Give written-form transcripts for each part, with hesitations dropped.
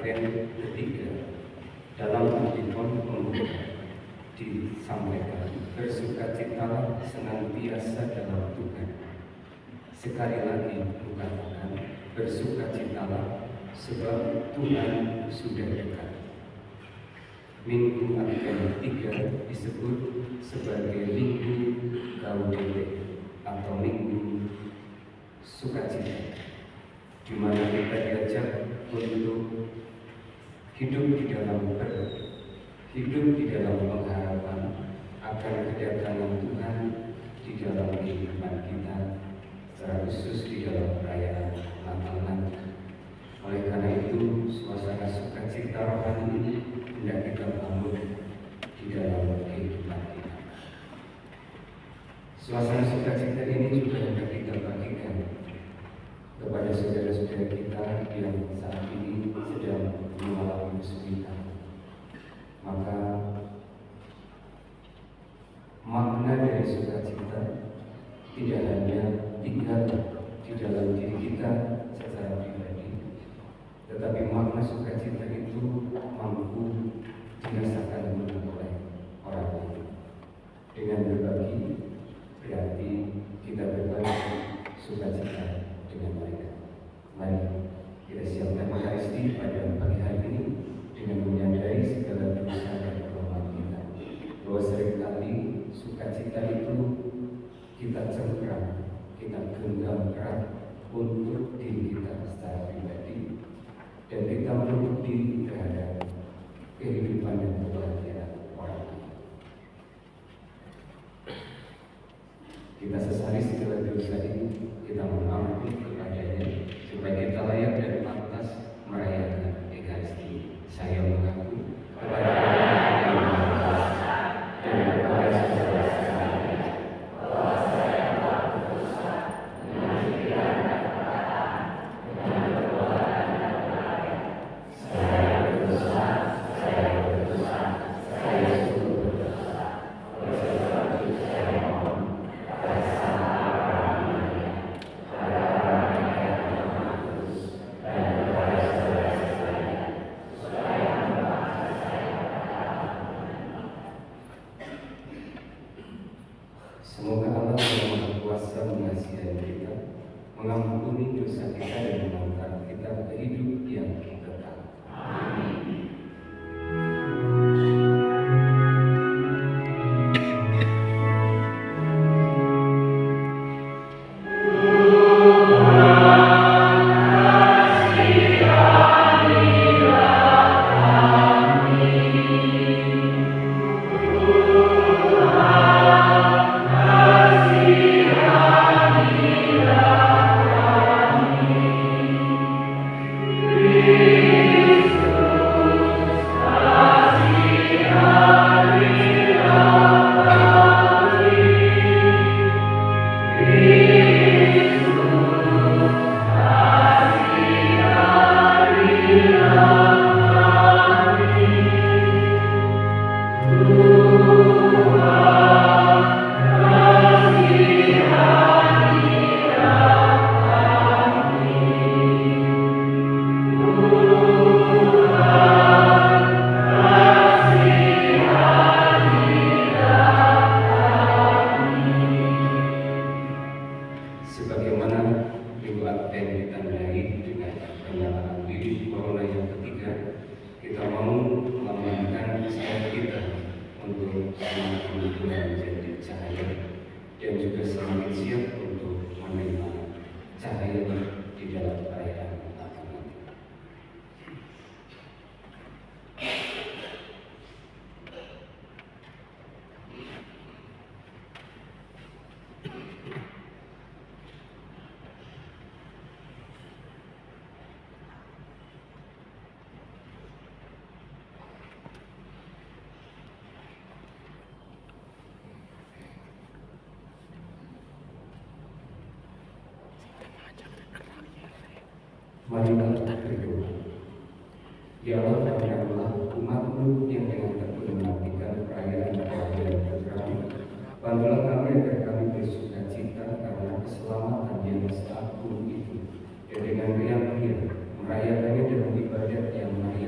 Advent ketiga dalam antifon pembuka disampaikan, bersukacitalah senantiasa dalam Tuhan. Sekali lagi kukatakan, bersukacitalah sebab Tuhan sudah dekat. Minggu Advent 3 disebut sebagai Minggu Gaudete atau Minggu Sukacita, di mana kita diajak untuk hidup di dalam pengharapan akan kedatangan Tuhan di dalam kehidupan kita, secara khusus di dalam perayaan Natal nanti. Oleh karena itu, suasana sukacita rohani ini hendak kita bangun di dalam kehidupan kita. Suasana sukacita ini juga hendak kita bagikan kepada saudara-saudara kita yang saat ini sedang mengalami kesulitan. Maka makna dari sukacita tidak hanya tinggal di dalam diri kita secara pribadi, tetapi makna sukacita itu mampu dirasakan oleh orang lain. Dengan berbagi, berarti kita berbagi sukacita dengan mereka. Mari kita siapkan Ekaristi pada pagi hari ini dengan menyadari segala dosa dan kelemahan kita, bahwa seringkali sukacita itu kita cengkram, kita genggam erat untuk diri kita secara pribadi, dan kita menutup diri terhadap kehidupan dan kebahagiaan orang lain. Kita sesali segala dosa ini, kita mengampuni kepadanya, supaya kita layak dan pantas merayakan Ekaristi. Saya mengaku kepada Allah yang Maha Kuasa dan kepada saudara sekalian bahwa saya telah berdosa dengan pikiran dan perkataan, dengan perbuatan dan perbuatan. Saya berdosa, saya sungguh berdosa. Oleh sebab itu saya mohon atas nama Maria, pada orang yang Maha Kudus, dan kepada saudara sekalian, supaya memaafkan saya perkataan. Semoga Allah yang Maha Kuasa mengasihi kita, mengampuni dosa kita dan mengangkat kita ke hidup yang kekal. Amin. Sebagaimana Minggu Advent ditandai dengan penyalaan lilin corona yang ketiga, kita mau melambangkan siap kita untuk semakin menjadi cahaya dan juga semakin siap untuk menerima cahaya di dalam perayaan Natal nanti. Mari kita berdoa. Ya Allah, berikanlah umat-Mu yang dengan tekun menantikan perayaan kelahiran Putra-Mu. Bantulah kami agar kami bersukacita karena keselamatan yang seagung itu, dan dengan riang-riang merayakannya dengan ibadat yang meriah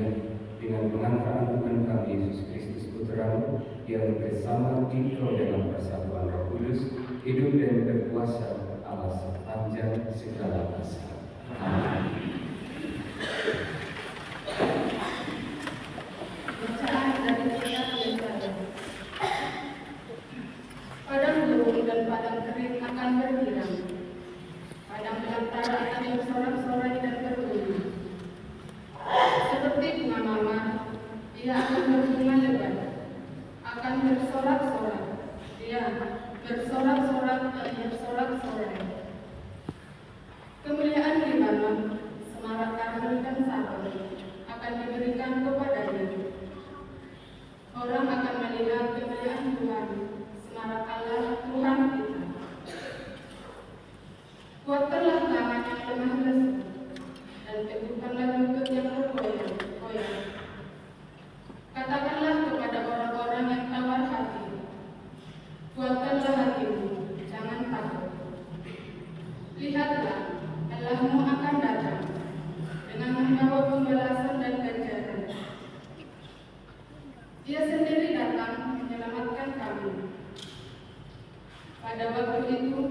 bersama Dikau dalam persatuan Roh Kudus, hidup dan berkuasa Allah sepanjang segala masa. Amin. Bacaan dari kitab Yesaya. Padang gurun dan padang kering akan berhilang. Padang belantara akan bersorak-sorai dan berbunyi. Seperti bunga mawar, ia akan berbunga lebat, akan bersorak-sorak. Ia bersorak-sorak dan bersorak-sorai. Kemuliaan Libanon, semarak Karmel dan Saron akan diberikan kepadanya. Orang akan melihat kemuliaan Tuhan, semarak Allah Tuhan kita. Kuatkanlah tangan yang lemah lesu, dan teguhkanlah lutut yang bergoyang-goyang. Katakanlah kepada orang-orang yang tawar hati, kuatkanlah hatimu, jangan takut. Lihatlah, Allahmu akan datang dengan membawa pembalasan dan ganjaran. Dia sendiri datang menyelamatkan kami. Pada waktu itu,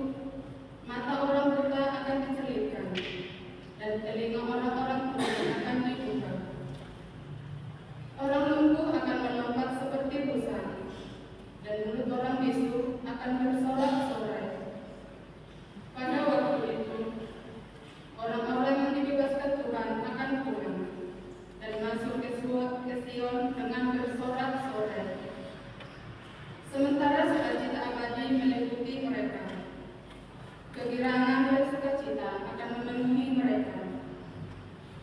mata orang buta akan dicelitkan, dan telinga orang-orang tuli akan dibuka. Orang lumpuh akan melompat seperti busa, dan mulut orang bisu akan bersorak-sorai. Pada waktu itu, orang-orang yang dibebaskan Tuhan akan pulang dan masuk ke Sion dengan bersorak-sorai. Sementara sukacita abadi meliputi mereka, kegirangan dan sukacita akan memenuhi mereka.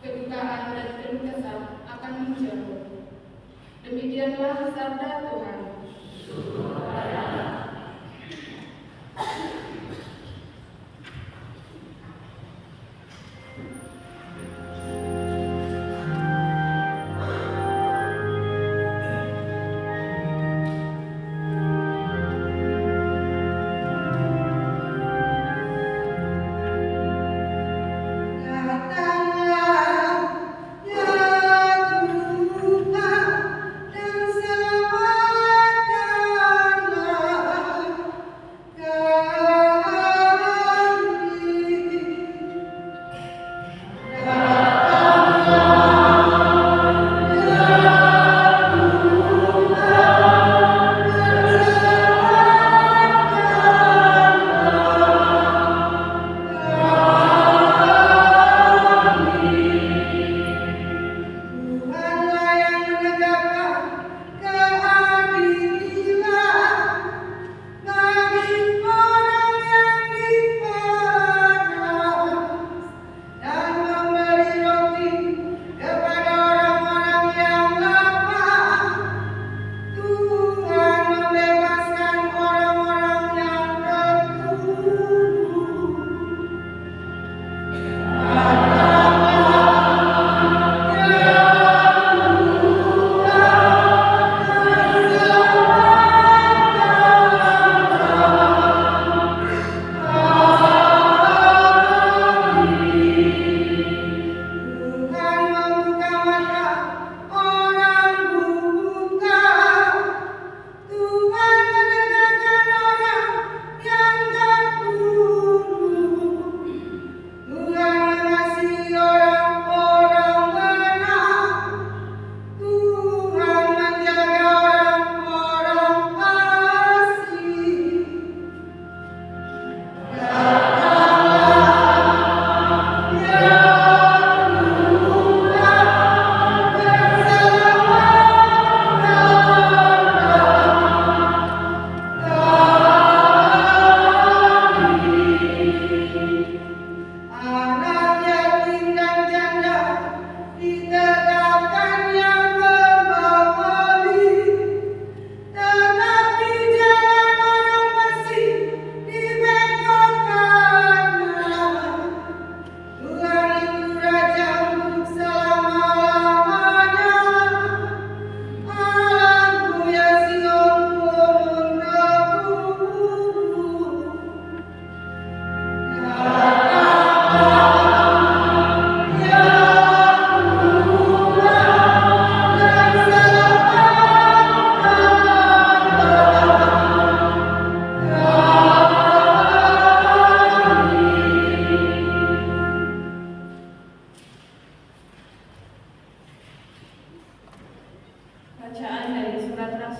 Kedukaan dan keluh kesah akan menjauh. Demikianlah sabda Tuhan. Datanglah ya Tuhan dan selamat.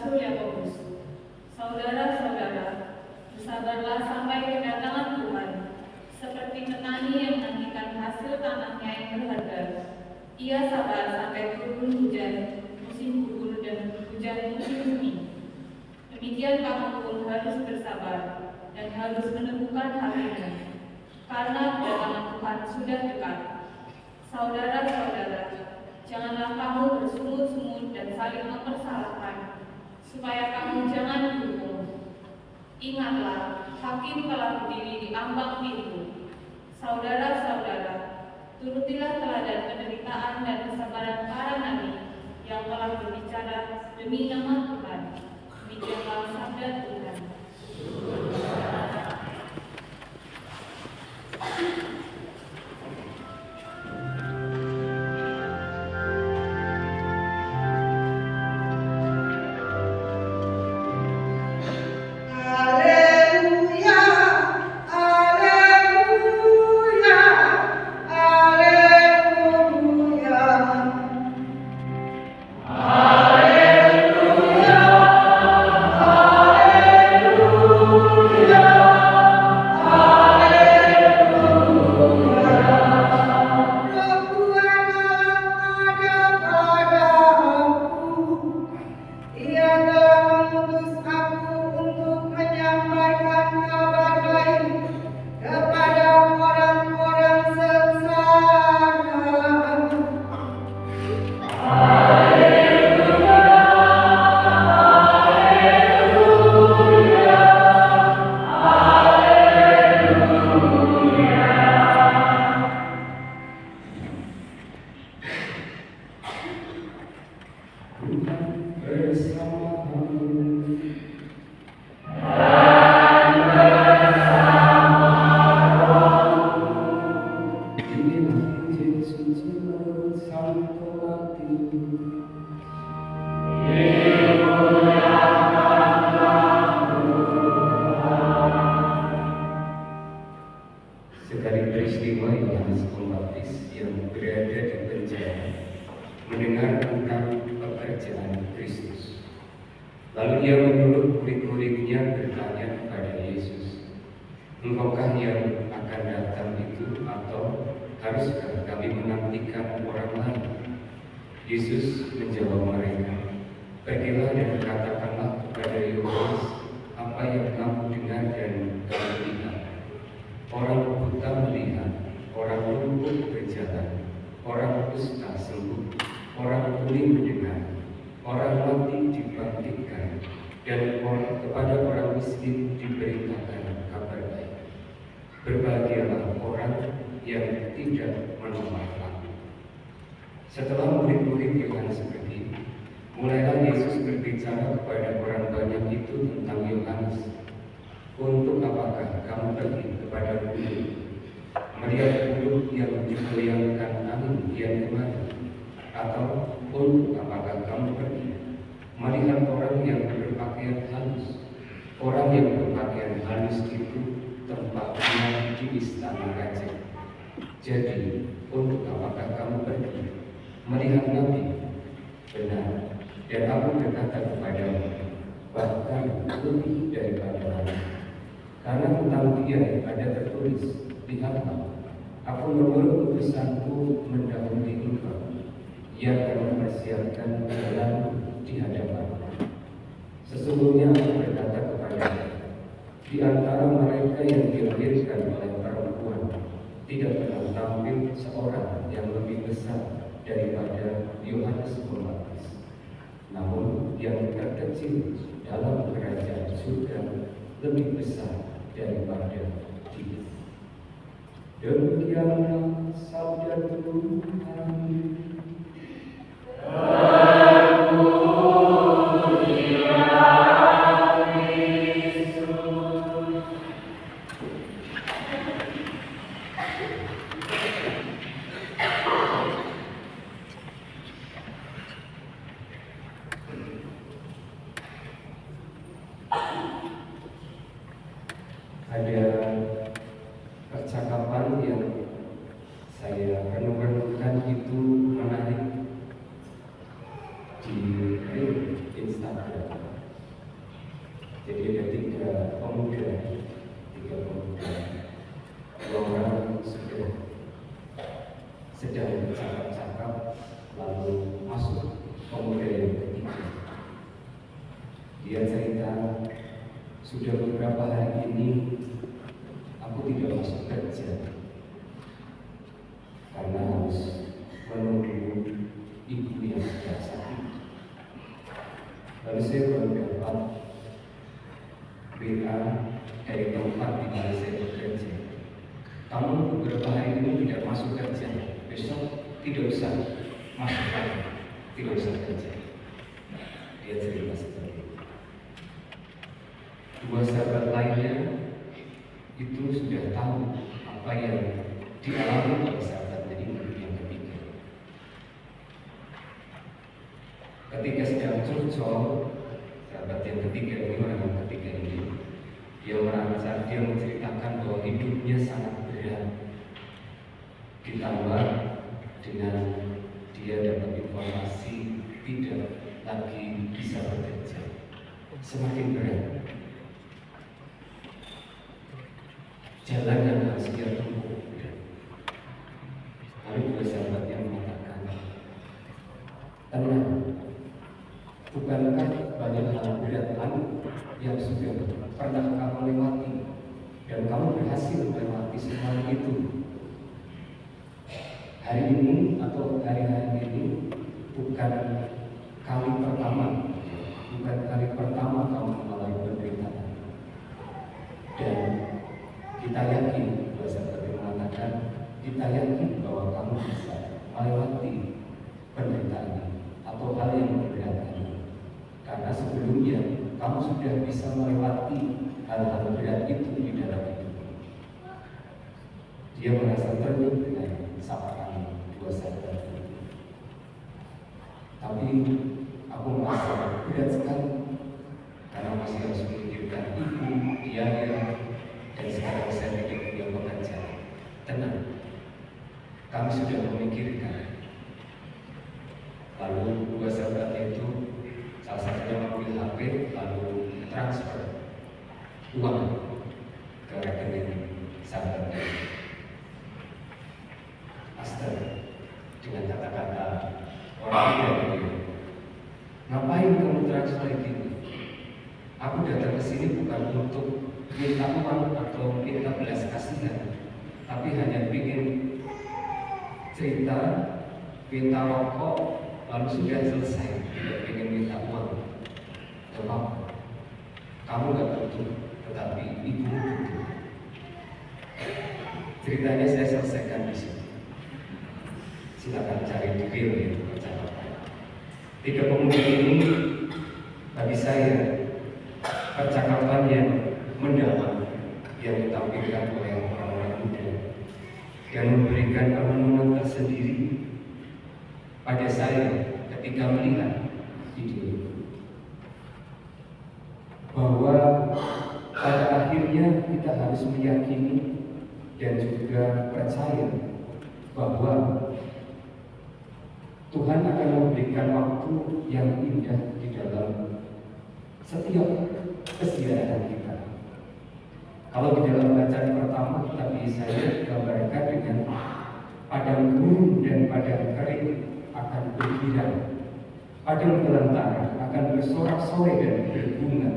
Rasul Yakobus. Saudara-saudara, bersabarlah sampai kedatangan Tuhan, seperti petani yang menantikan hasil tanahnya yang berharga. Ia sabar sampai turun hujan musim gugur dan hujan musim semi. Demikian kamu pun harus bersabar dan harus menemukan hatimu, karena kedatangan Tuhan sudah dekat. Saudara-saudara, janganlah kamu bersungut-sungut dan saling mempersalahkan, supaya kamu jangan dihukum. Ingatlah, hakim telah berdiri di ambang pintu. Saudara-saudara, turutilah teladan penderitaan dan kesabaran para nabi yang telah berbicara demi nama Tuhan. Demikianlah sabda Tuhan. Sekali peristiwa Yohanes Pembaptis yang berada di penjara mendengar tentang pekerjaan Kristus. Lalu ia menurut murid-muridnya bertanya kepada Yesus, "Engkaukah yang akan datang itu, atau haruskah kami menantikan orang lain?" Yesus menjawab mereka, "Pergilah dan katakanlah kepada Yohanes apa yang kamu dengar dan kamu lihat. Orang buta melihat, orang lumpuh berjalan, orang kusta sembuh, orang tuli mendengar, orang mati dibangkitkan, dan kepada orang miskin diberitakan kabar baik. Berbahagialah orang yang tidak menolak aku." Setelah murid-murid Yohanes pergi, mulailah Yesus berbicara kepada orang banyak itu tentang Yohanes. "Untuk apakah kamu pergi kepada bulu, melihat bulu yang digoyangkan angin yang kemarin? Atau untuk apakah kamu pergi melihat orang yang berpakaian halus? Orang yang berpakaian halus itu tempatnya di istana raja. Jadi, untuk apakah kamu pergi melihat nabi? Benar, dan aku berkata kepadamu, bahkan lebih daripada nabi. Karena tentang dia ada tertulis, lihatlah, aku memberi utusanku mendahului engkau. Ia akan mempersiapkan jalan di hadapan. Sesungguhnya aku berkata kepadamu, di antara mereka yang dilahirkan oleh perempuan, tidak pernah tampil seorang yang lebih besar daripada Yohanes Pembaptis. Namun yang terkecil dalam kerajaan surga lebih besar daripada dia. Demikianlah sabda Tuhan. Ada percakapan yang saya renungkan sedang bercakap-cakap lalu masuk pemuda yang ketiga. Dia cerita, sudah beberapa hari ini aku tidak masuk kerja karena harus menunggu ibu yang sudah sakit. Lalu saya baru dapat WA dari tempat di mana saya bekerja. Kamu beberapa hari ini tidak masuk kerja, besok tidak usah masuk lagi, tidak usah kerja. Dia cerita seperti itu. Dua sahabat lainnya itu sudah tahu apa yang dialami oleh sahabatnya ini yang ketiga. Ketika sedang curcol, sahabat yang ketiga ini, orang yang ketiga ini, dia merasa, dia menceritakan bahwa hidupnya sangat berat, ditambah dengan dia dapat informasi tidak lagi bisa bekerja, semakin berat. Jalan yang harus dia tempuh. Lalu dua sahabat yang mengatakan, tenang, bukankah banyak hal berat lain yang sudah pernah kamu lewati dan kamu berhasil melewati semua itu? Hari ini atau hari-hari ini bukan kali pertama kamu mengalami penderitaan. Dan kita yakin, dua sahabat yang mengatakan, kita yakin bahwa kamu bisa melewati penderitaan ini atau hal yang memberatkan ini. Karena sebelumnya kamu sudah bisa melewati hal-hal berat itu di dalam hidup. Dia merasa ternyuh dengan sapaan dua sahabat itu. Tapi aku merasa berat sekali karena masih harus memikirkan ibu, biaya, dan sekarang saya tidak punya pekerjaan. Tenang, kami sudah memikirkan. Lalu dua sahabat itu, salah satunya mengambil HP lalu transfer uang ke rekening sahabatnya. Astaga, dengan kata-kata orang tidak, ngapain kamu transfer gitu? Aku datang ke sini bukan untuk minta uang atau minta belas kasihan, tapi hanya ingin cerita, minta rokok, lalu sudah selesai. Tidak ingin minta uang. Coba, kamu gak butuh, tetapi ibu butuh. Ceritanya saya selesaikan di sini. Silakan cari detail ya percakapan. Tiga pemuda ini bagi saya percakapan yang mendalam yang ditampilkan oleh orang-orang muda dan memberikan renungan tersendiri pada saya ketika melihat video itu, bahwa pada akhirnya kita harus meyakini dan juga percaya bahwa Tuhan akan memberikan waktu yang indah di dalam setiap kesediaan kita. Kalau di dalam bacaan pertama tadi saya gambarkan dengan padang gurun dan padang kering akan berkilau, padang belantara akan bersorak-sorai dan berbunga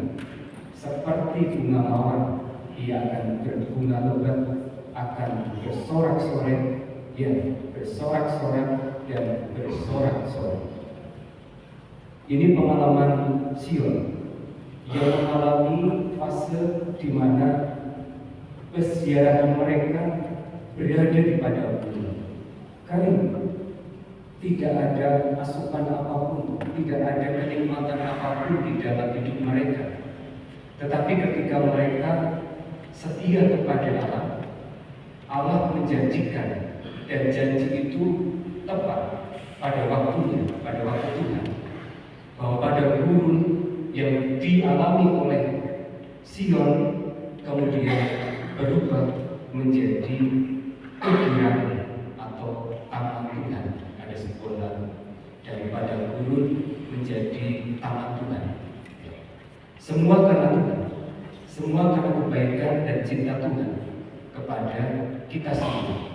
seperti bunga mawar. Ia akan berbunga lebat, akan bersorak-sorai, ya bersorak-sorai dan bersorak-sorai. Ini pengalaman Sion yang mengalami fase di mana peziarahan mereka berada di padang gurun kering, tidak ada asupan apapun, tidak ada kenikmatan apapun di dalam hidup mereka. Tetapi ketika mereka setia kepada Allah, Allah menjanjikan, dan janji itu tepat pada waktunya, pada waktu Tuhan, bahwa pada gurun yang dialami oleh Sion kemudian berubah menjadi kegirangan atau taman Tuhan. Ada sebuah daripada gurun menjadi taman Tuhan. Semua karena Tuhan, semua karena kebaikan dan cinta Tuhan kepada kita semua.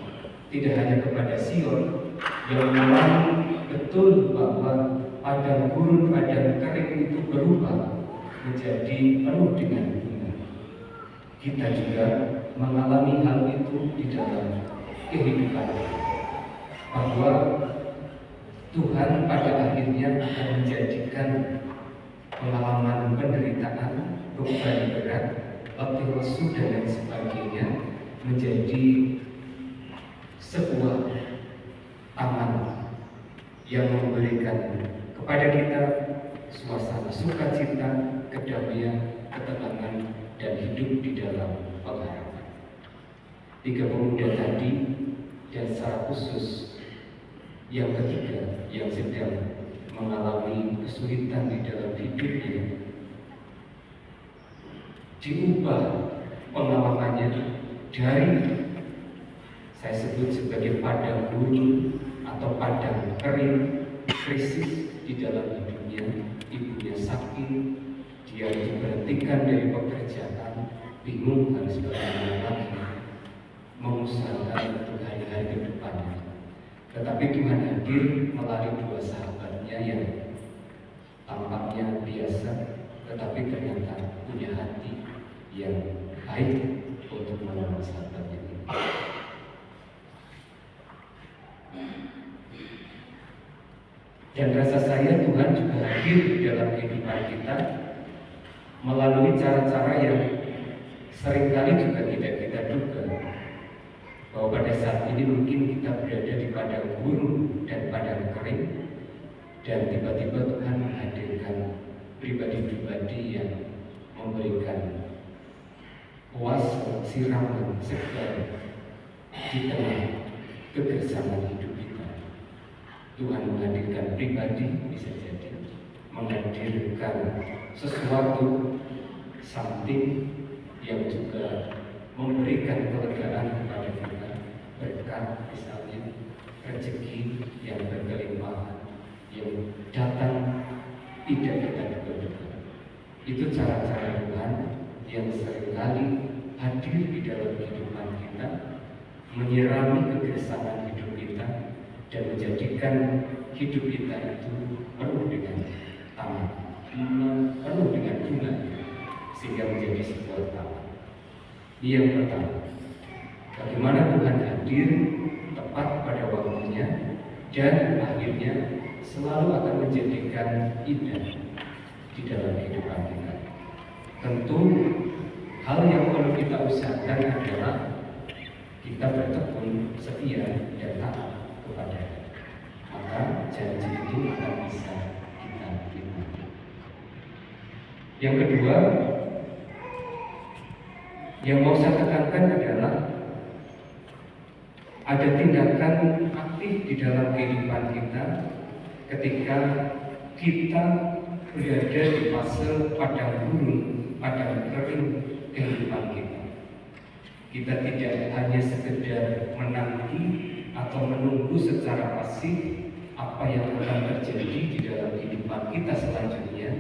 tidak hanya kepada Sion yang mengalami betul bahwa padang gurun, padang kering itu berubah menjadi penuh dengan bunga. Kita juga mengalami hal itu di dalam kehidupan, bahwa Tuhan pada akhirnya akan menjadikan pengalaman penderitaan, beban berat, bakti lesu dan lain sebagainya menjadi sebuah taman yang memberikan kepada kita suasana sukacita, kedamaian, ketenangan, dan hidup di dalam pengharapan. 3 pemuda tadi, dan secara khusus yang ketiga yang sedang mengalami kesulitan di dalam hidupnya, diubah pengalamannya dari saya sebut sebagai padang gurun atau padang kering, krisis di dalam hidupnya. Ibunya sakit, dia diberhentikan dari pekerjaan, bingung harus bagaimana lagi mengusahakan untuk hari-hari ke depannya. Tetapi Tuhan hadir melalui 2 sahabatnya yang tampaknya biasa, tetapi ternyata punya hati yang baik untuk menolong sahabatnya ini. Dan rasa saya Tuhan juga hadir di dalam kehidupan kita melalui cara-cara yang seringkali juga tidak kita duga, bahwa pada saat ini mungkin kita berada di padang gurun dan padang kering, dan tiba-tiba Tuhan menghadirkan pribadi-pribadi yang memberikan kuasa siraman segar di tengah kegersangan hidup kita. Tuhan menghadirkan pribadi, bisa jadi menghadirkan sesuatu, something yang juga memberikan kelegaan kepada kita, berkat misalnya, rezeki yang berkelimpahan yang datang tidak kita duga-duga. Itu cara-cara Tuhan yang seringkali hadir di dalam kehidupan kita, menyirami kegersangan hidup kita dan menjadikan hidup kita itu penuh dengan taman, penuh dengan bunga, sehingga menjadi sebuah taman. Ini yang pertama, bagaimana Tuhan hadir tepat pada waktunya dan akhirnya selalu akan menjadikan indah di dalam kehidupan kita. Tentu hal yang perlu kita usahakan adalah kita bertekun setia dan taat kepada-Nya, maka janji itu akan bisa kita nikmati. Yang kedua, yang mau saya tekankan adalah ada tindakan aktif di dalam kehidupan kita ketika kita berada di fase padang gurun, padang kering kehidupan kita. Kita tidak hanya sekedar menanti atau menunggu secara pasif apa yang akan terjadi di dalam kehidupan kita selanjutnya,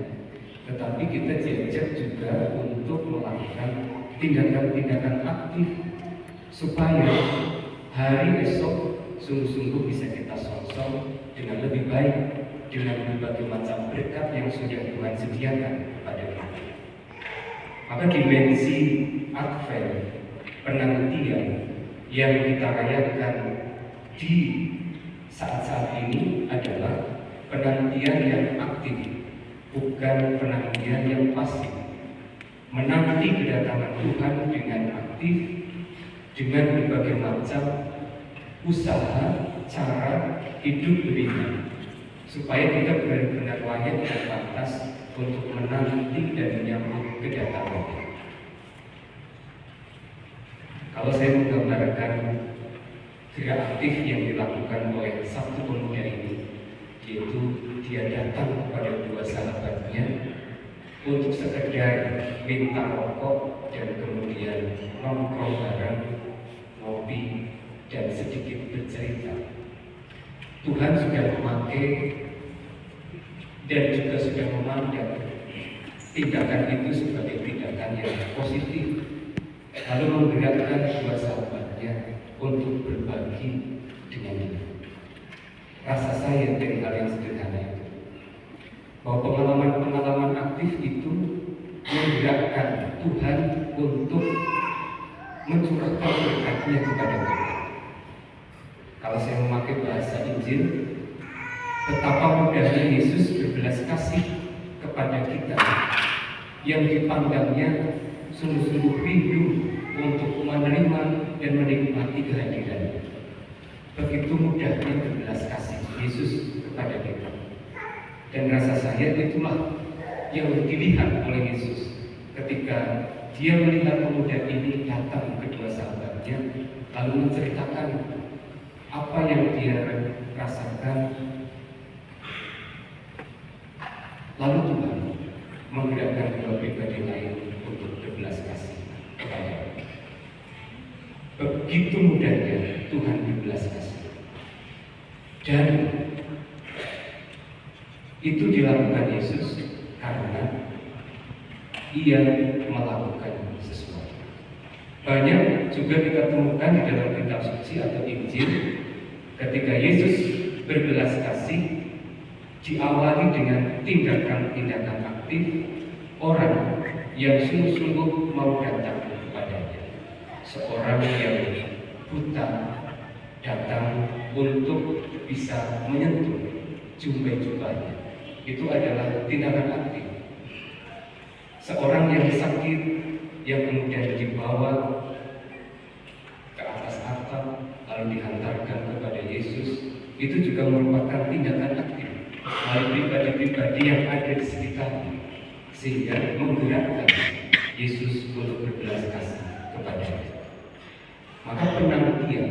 tetapi kita diajak juga untuk melakukan tindakan-tindakan aktif supaya hari esok sungguh-sungguh bisa kita sosok dengan lebih baik, dengan berbagai macam berkat yang sudah Tuhan sediakan kepada kita. Maka dimensi Advent, penantian yang kita rayakan di saat-saat ini adalah penantian yang aktif, bukan penantian yang pasif. Menanti kedatangan Tuhan dengan aktif, dengan berbagai macam usaha, cara hidup beriman, supaya kita benar-benar layak dan pantas untuk menanti dan menyambut kedatangan. Kalau saya menggambarkan gerak aktif yang dilakukan oleh satu pemuda ini, yaitu dia datang kepada 2 sahabatnya untuk sekedar minta rokok dan kemudian nongkrong bareng, ngopi dan sedikit bercerita. Tuhan sudah memakai dan juga sudah memandang tindakan itu sebagai tindakan yang positif, lalu menggerakkan 2 sahabatnya untuk berbagi dengan dia. Rasa saya dari hal yang sederhana itu, bahwa pengalaman-pengalaman aktif itu menggerakkan Tuhan untuk mencurahkan berkat-Nya kepada kita. Kalau saya memakai bahasa Injil, betapa mudahnya Yesus berbelas kasih kepada kita yang dipandangnya sungguh-sungguh rindu untuk menerima dan menikmati kehadiran. Begitu mudahnya berbelas kasih Yesus kepada kita. Dan rasa saya itulah yang dilihat oleh Yesus ketika dia melihat pemuda ini datang kedua sahabatnya, lalu menceritakan apa yang dia rasakan. Lalu Tuhan menggerakkan dua pribadi lain untuk berbelas kasih kepada. Begitu mudahnya Tuhan berbelas kasih. Dan itu dilakukan Yesus karena Ia melakukan sesuatu. Banyak juga kita temukan di dalam kitab suci atau Injil ketika Yesus berbelas kasih diawali dengan tindakan-tindakan aktif orang yang sungguh-sungguh mau datang kepadanya. Seorang yang buta datang untuk bisa menyentuh jubah-jubahnya. Itu adalah tindakan aktif. Seorang yang sakit yang kemudian dibawa ke atas atap lalu dihantarkan kepada Yesus, itu juga merupakan tindakan aktif oleh pribadi-pribadi yang ada di sekitarnya, sehingga menggerakkan Yesus untuk berbelas kasih kepadanya. Maka penantian,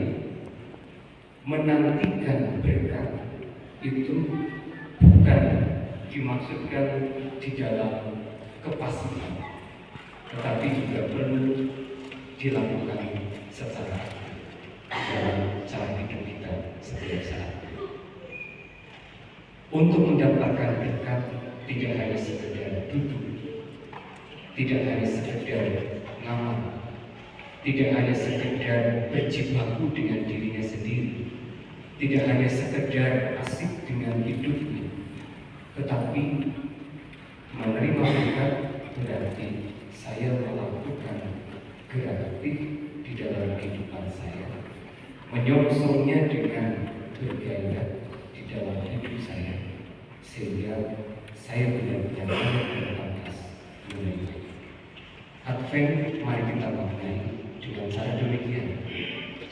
menantikan berkat itu bukan dimaksudkan di dalam kepasifan, tetapi juga perlu dilakukan secara aktif dalam cara hidup kita setiap saat. Untuk mendapatkan berkat tidak hanya sekedar duduk, tidak hanya sekedar ngamal, tidak hanya sekedar berjibaku dengan dirinya sendiri, tidak hanya sekedar asik dengan hidupnya, tetapi menerima berkat berarti saya melakukan gerak aktif di dalam kehidupan saya, menyongsongnya dengan bergairah di dalam hidup saya, sehingga saya benar-benar berpantas menerima. Advent mari kita maknai dengan cara demikian,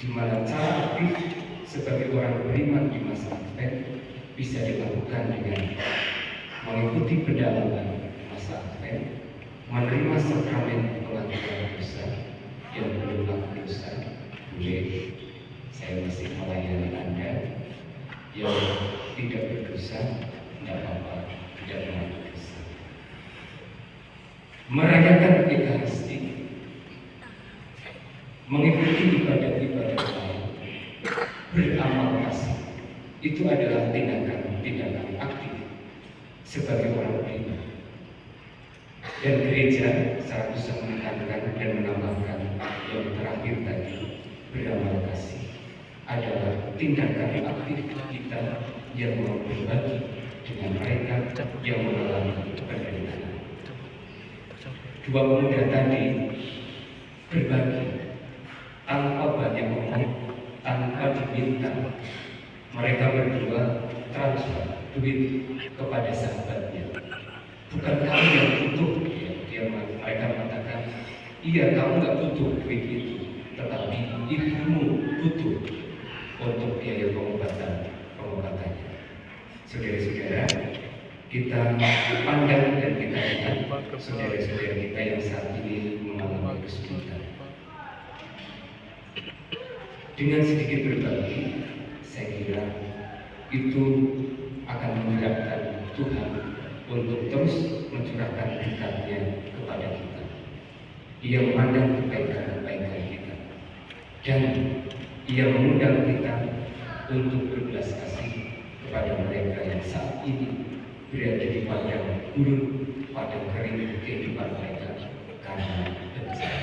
di mana cara aktif sebagai orang beriman di masa Advent bisa dilakukan dengan mengikuti pendalaman masa Advent, menerima sakramen pengampunan dosa yang belum aku dosa. Boleh, saya masih melayani Anda. Yang tidak berdosa, tidak apa-apa, tidak melakukan dosa. Merayakan Ekaristi, mengikuti ibadah-ibadah lain, beramal kasih, itu adalah tindakan-tindakan aktif sebagai orang beriman. Dan gereja secara bisa menekankan dan menambahkan yang terakhir tadi, beramal kasih adalah tindakan aktif kita yang mau berbagi dengan mereka yang mengalami penderitaan. Dua pemuda tadi berbagi tanpa banyak ngomong, tanpa diminta. Mereka berdua transfer duit kepada sahabatnya. Bukan kamu yang butuh, mereka mengatakan, iya kamu nggak butuh duit itu, tetapi ibumu butuh untuk biaya pengobatannya. Saudara-saudara, kita pandang dan kita lihat saudara-saudara kita yang saat ini mengalami kesulitan. Dengan sedikit berbagi, saya kira itu akan menggerakkan Tuhan untuk terus mencurahkan berkat-Nya kepada kita. Ia memandang kebaikan-kebaikan kita, dan Ia mengundang kita untuk berbelas kasih kepada mereka yang saat ini berada di padang gurun, padang kering kehidupan mereka karena bencana.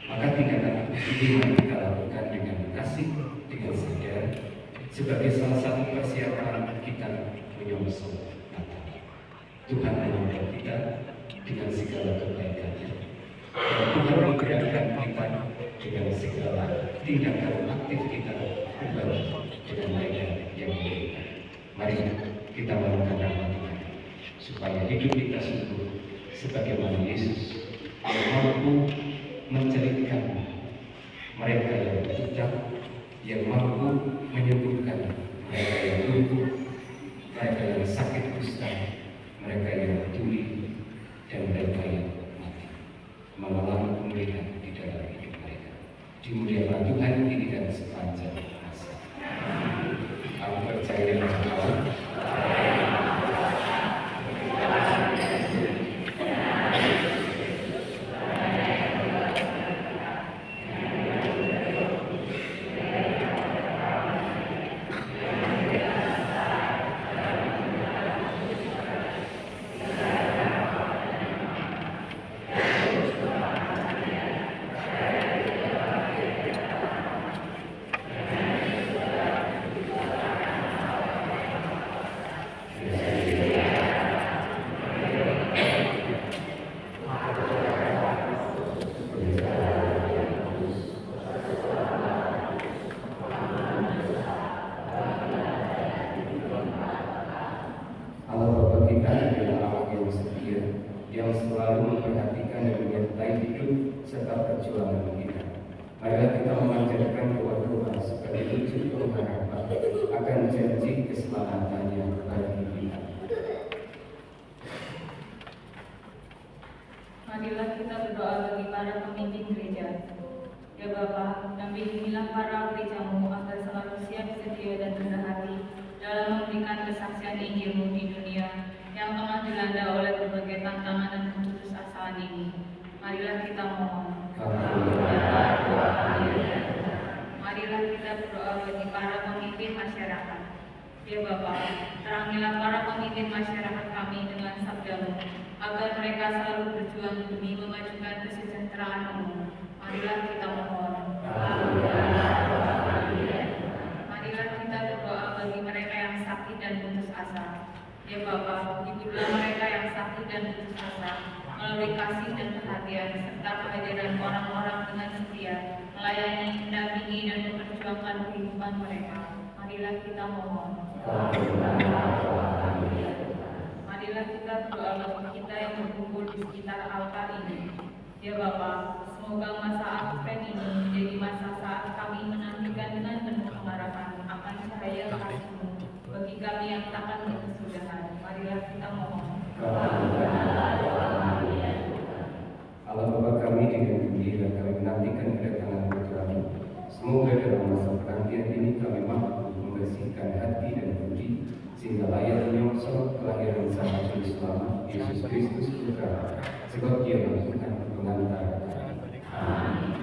Maka tindakan ini mari kita lakukan dengan kasih dengan sadar sebagai salah satu persiapan kita menyongsong Natal. Tuhan menolong kita dengan segala kebaikannya. Dan Tuhan menggerakkan kita dengan segala tindakan aktif kita kembali dengan mereka yang berbeda. Mari kita melakukan rahmat Tuhan supaya hidup kita sungguh sebagaimana Yesus yang mampu menceritakan mereka yang buta, yang mampu menyembuhkan mereka yang lumpuh, mereka yang sakit kusta, mereka yang tuli, dan mereka yang mati, mengalami pemulihan di dalam hidup mereka. Dimuliakan Tuhan kini dan sepanjang masa. Aku percaya dengan Allah. Yang selalu memperhatikan dan menyertai hidup serta perjuangan kita. Marilah kita memanjatkan doa-doa sebagai wujud pengharapan akan janji keselamatannya bagi kita. Marilah kita berdoa bagi para pemimpin gereja. Ya Bapa, dampingilah para gerejamu agar selalu siap sedia dan rendah hati dalam memberikan kesaksian Injil-Mu di dunia yang tengah dilanda oleh berbagai tantangan dan putusasaan ini. Marilah kita mohon. Marilah kita berdoa bagi para pemimpin masyarakat. Ya Bapa, terangilah para pemimpin masyarakat kami dengan sabda-Mu, agar mereka selalu berjuang demi memajukan kesejahteraan umum. Marilah kita mohon. Marilah kita berdoa bagi mereka yang sakit dan putus asa. Ya Bapa, hiburlah mereka yang sakit dan putus asa melalui kasih dan perhatian serta kehadiran orang-orang dengan setia melayani, mendampingi dan memperjuangkan kehidupan mereka. Marilah kita mohon. Marilah kita berdoa bagi kita yang berkumpul di sekitar altar ini. Ya Bapa, semoga masa Advent ini menjadi masa saat kami menantikan dengan penuh pengharapan akan cahaya kasih-Mu bagi kami yang takkan berkesudahan. Marilah kita mohon. Allah Bapa kami, dengan gembira kami menantikan kedatangan Putra-Mu. Semoga dalam masa penantian ini kami mampu membersihkan hati dan budi sehingga layak menyongsong kelahiran Sang Juru Selamat Yesus Kristus Putra, sebab Dia Tuhan pengantara kami. Amin.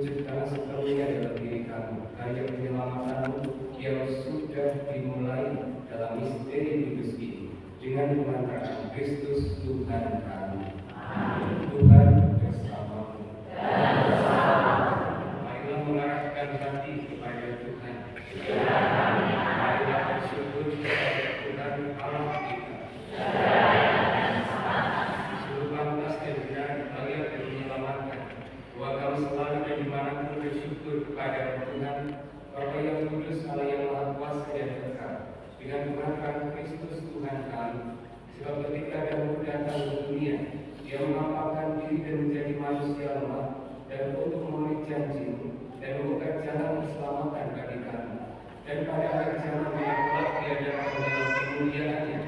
terwujud karena sepenuhnya dalam diri kami, karya penyelamatanmu yang sudah dimulai dalam misteri kudus ini, dengan pengantaran Kristus Tuhan kami. Tuhan bersamamu. Marilah mengarahkan hati kepada Tuhan. Marilah bersyukur kepada Tuhan Allah kita. Sungguh pantas dan benar layak dan menyelamatkan bahwa kami selalu dan dimanapun bersyukur kepada Tuhan Bapa yang kudus, Allah yang maha kuasa dan kekal, dengan pengantaran Kristus Tuhan kami. Sebab ketika dahulu datang ke dunia, Dia menampakkan diri dan menjadi manusia lemah, dan untuk memenuhi janji-Mu dan membuka jalan keselamatan bagi kami. Dan pada akhir zaman yang kelak Dia datang dalam kemuliaan-Nya,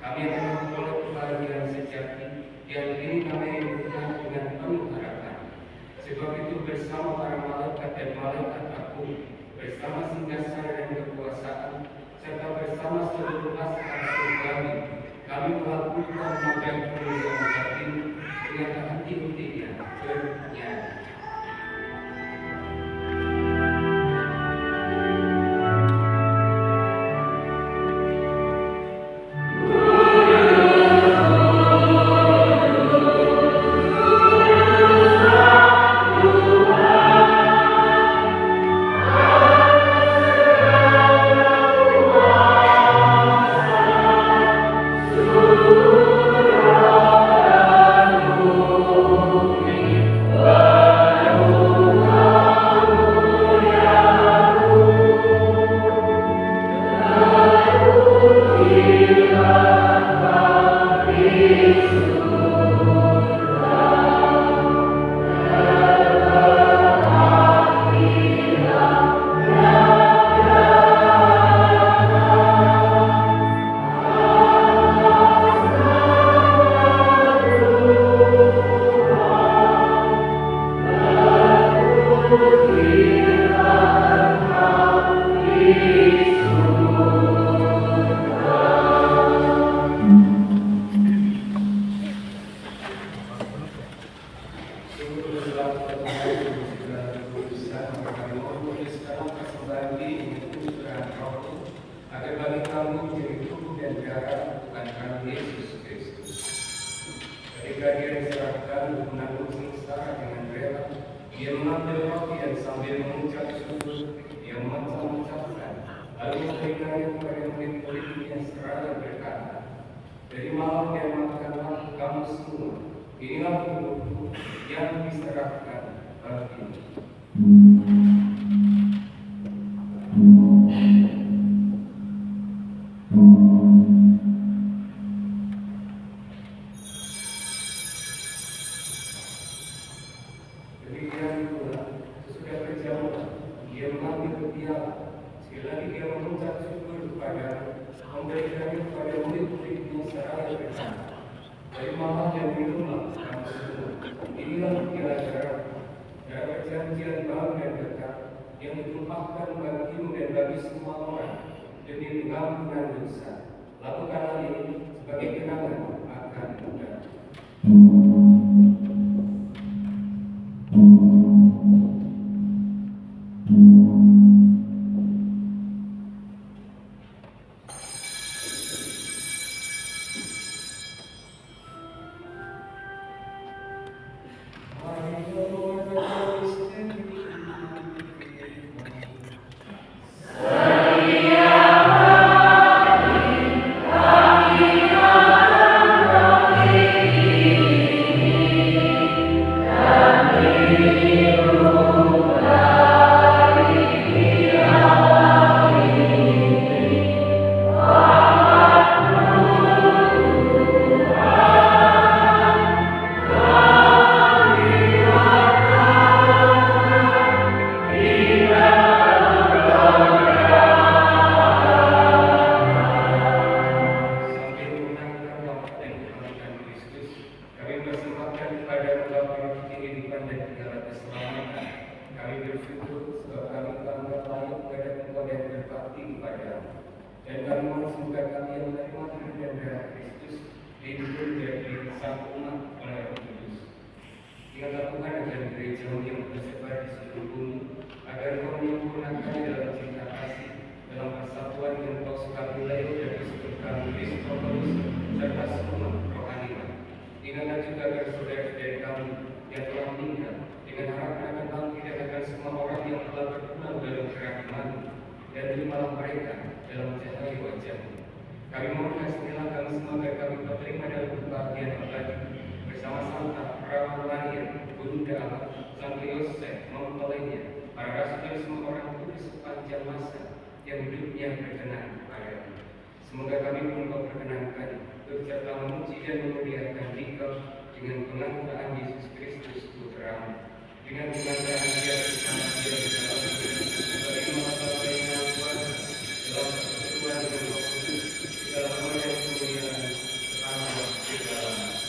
kami akan memperoleh kebahagiaan sejati yang kini kami rindukan dengan penuh harapan. Sebab itu bersama para malaikat dan malaikat agung, bersama singgasana dan kekuasaan, serta bersama seluruh pasukan surgawi, kami melakukan model kemuliaan batin dengan hati-hatinya bernyanyi. Dari malam yang makanlah kamu semua, inilah tubuhku yang diserahkan bagimu. Demikian pula, sesudah berjamaah, Dia mengambil piala. Sekali lagi Dia mengucap syukur kepada, memberikannya kepada murid-muridnya seraya bersama. Terimalah dan minumlah kamu semua. Inilah piala darah perjanjian baru dan kekal yang ditumpahkan bagimu dan bagi semua orang demi pengampunan dosa. Lakukanlah ini sebagai kenangan akan Tuhan. Dan kami mengusulkan kami yang menerima tubuh dan darah Kristus hidup menjadi satu umat oleh Roh Kudus. Ingatlah Tuhan akan gereja yang tersebar di seluruh dan terimalah mereka dalam cahaya wajah-Mu. Kami mohon kasihanilah kami semua agar kami terima dalam kebahagiaan abadi bersama Santa Perawan Maria, Bunda Allah, Santo Yosef, mempelainya, para rasul dan semua orang kudus sepanjang masa yang hidupnya berkenan kepadamu. Semoga kami pun Kau perkenankan berserta memuji dan memuliakan Dikau dengan pengantaraan Yesus Kristus Putra-Mu, dengan pengantaraan Dia bersama Dia dalam sebagai mata pelayanan kuasa dalam persekutuan dengan Roh Kudus dalam oleh kemuliaan sepanjang segala masa.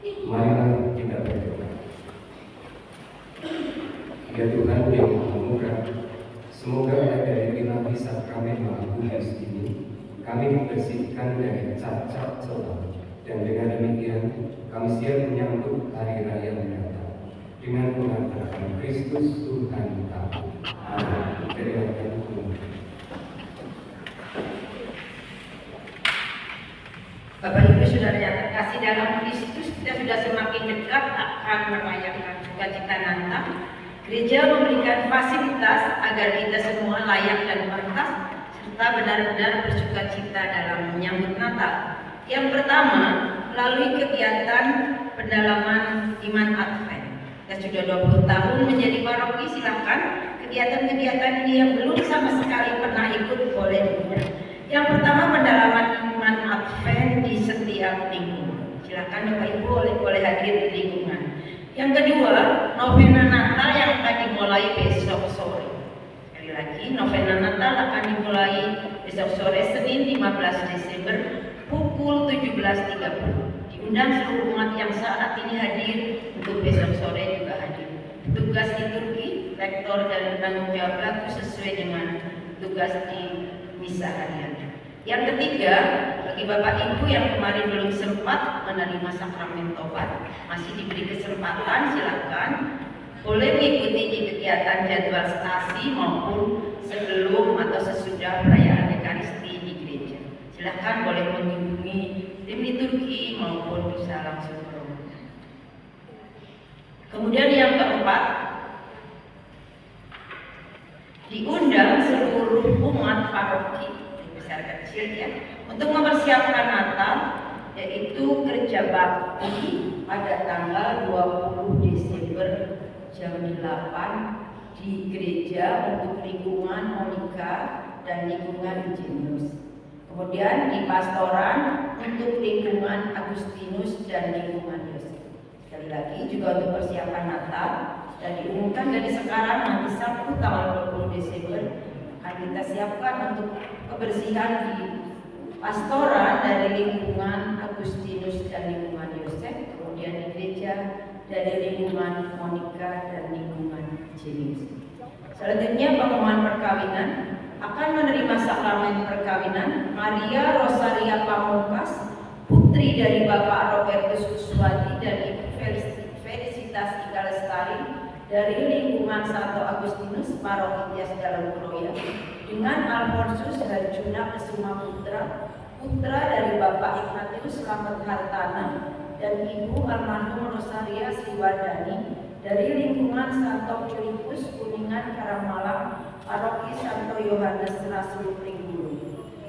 Marilah kita berdoa. Ya Tuhan yang Maha Murah, semoga dari ilahi sakramen Maha Kudus ini kami dibersihkan dari cacat celah, dan dengan demikian kami siap menyambut hari raya mendatang dengan mengatakan Kristus Tuhan kami. Amin. Teriakan Bapak Ibu Saudara yang terkasih dalam Kristus, kita sudah semakin dekat akan merayakan sukacita Natal. Gereja memberikan fasilitas agar kita semua layak dan pantas serta benar-benar bersukacita dalam menyambut Natal. Yang pertama, melalui kegiatan pendalaman iman Advent. Kita sudah 20 tahun menjadi paroki, silakan kegiatan-kegiatan ini yang belum sama sekali pernah ikut boleh diundang. Yang pertama, pendalaman iman Advent di setiap minggu. Silakan Bapak Ibu boleh hadir di lingkungan. Yang kedua, novena Natal yang akan dimulai besok sore. Sekali lagi, novena Natal akan dimulai besok sore Senin 15 Desember pukul 17.30. Diundang seluruh umat yang saat ini hadir untuk besok sore juga hadir. Tugas liturgi, lektor dan penanggung jawab sesuai dengan tugas di misa harian. Yang ketiga, bagi Bapak Ibu yang kemarin belum sempat menerima sakramen tobat, masih diberi kesempatan, silakan boleh mengikuti di kegiatan jadwal stasi maupun sebelum atau sesudah perayaan Ekaristi di gereja. Silakan boleh mengunjungi tim liturgi maupun bisa langsung ke rumah. Kemudian yang keempat, diundang seluruh umat paroki besar kecil ya untuk mempersiapkan Natal, yaitu kerja bakti pada tanggal 20 Desember jam 8 di gereja untuk lingkungan Monica dan lingkungan Jenius. Kemudian di pastoran untuk lingkungan Agustinus dan lingkungan Yosef. Sekali lagi juga untuk persiapan Natal dan diumumkan dari sekarang nanti Sabtu tanggal 20 Desember akan kita siapkan untuk kebersihan di pastoran dari lingkungan Agustinus dan lingkungan Yosef, kemudian di gereja dari lingkungan Monica dan lingkungan Jenius. Selanjutnya pengumuman perkawinan. Akan menerima sakramen perkawinan Maria Rosaria Pamungkas, putri dari Bapak Robertus Kuswati dan Ibu Felicitas Ika Lestari dari lingkungan Santo Agustinus Paroki Tias Dalam Kroya, dengan Alfonsus Harjuna Kesuma Putra, putra dari Bapak Ignatius Slamet Hartana dan Ibu almarhum Rosaria Sriwardani dari lingkungan Santo Filipus Kuningan Karangmalang, Paroki Santo Yohanes Rasul Pringgulu.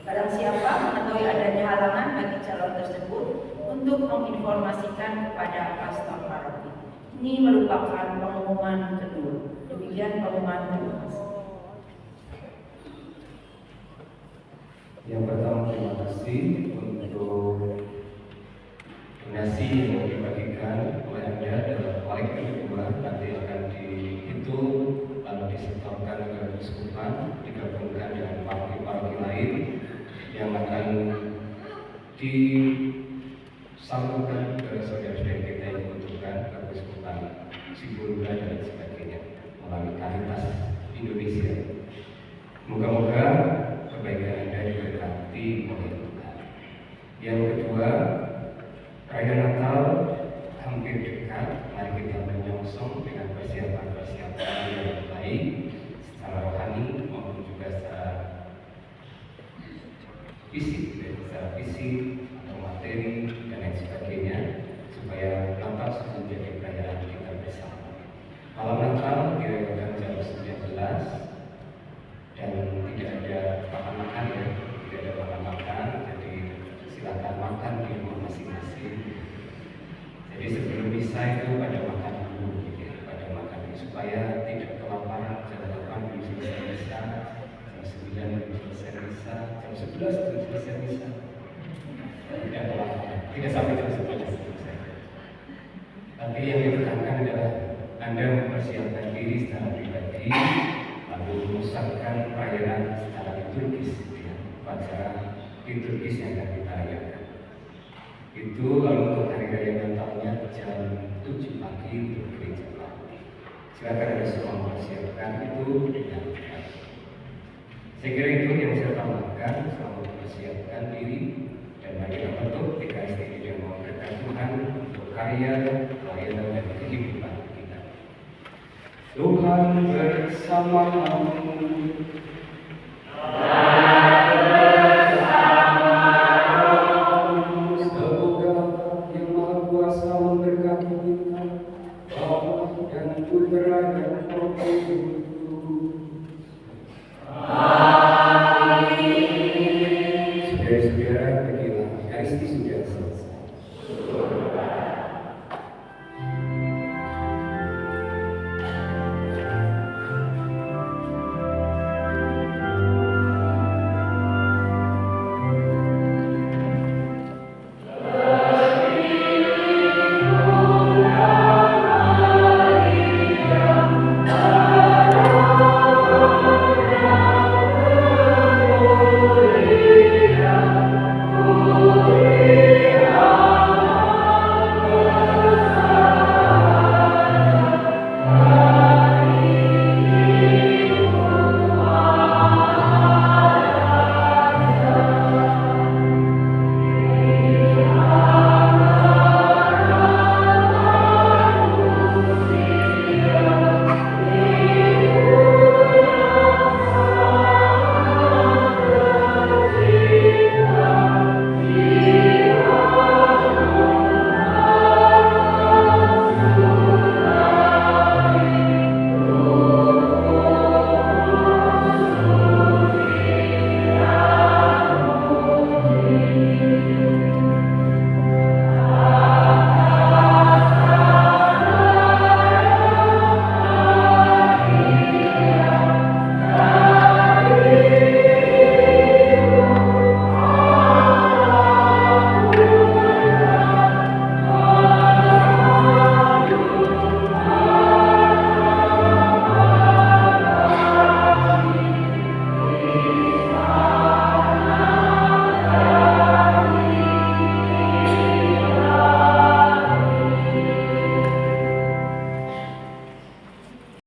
Barang siapa mengetahui adanya halangan bagi calon tersebut untuk menginformasikan kepada pastor paroki. Ini merupakan pengumuman kedua. Demikian pengumuman kedua. Yang pertama, terima kasih untuk donasi yang dibagikan oleh Anda dalam balik kedua, nanti akan dihitung lalu disetorkan ke keuskupan, digabungkan dengan paroki-paroki lain yang akan disalurkan ke saudara-saudara kita yang membutuhkan ke keuskupan Sibolga dan sebagainya melalui Caritas Indonesia. Moga-moga kebaikan Anda diberkati oleh Tuhan. Yang kedua, raya Natal hampir dekat. Mari kita menyongsong dengan persiapan-persiapan yang baik secara rohani maupun juga secara fisik, atau materi dan lain sebagainya, supaya Natal menjadi perayaan kita bersama. Malam Natal dirayakan jam 19 dan tidak ada makan-makan ya, tidak ada makan-makan, jadi silakan makan di rumah masing-masing. Jadi sebelum misa itu pada makan dulu, ya, pada makan dulu supaya tidak kelaparan. Jam 8 belum selesai misa, jam 9 belum selesai misa, jam 11 belum selesai misa. Tidak kelaparan, tidak sampai jam 11 selesai. Tapi yang ditekankan adalah Anda mempersiapkan diri secara pribadi, lalu mengusahakan perayaan secara liturgis, ya, upacara liturgis yang akan kita rayakan. Itu lalu untuk hari raya Natalnya jam 7 pagi untuk gereja bakti. Silakan ada semua mempersiapkan itu dengan baik. Saya kira itu yang saya tambahkan, selalu mempersiapkan diri dan bagaimana bentuk PKSD yang memberikan Tuhan untuk karya, pelayanan dan kehidupan kita. Tuhan bersamamu.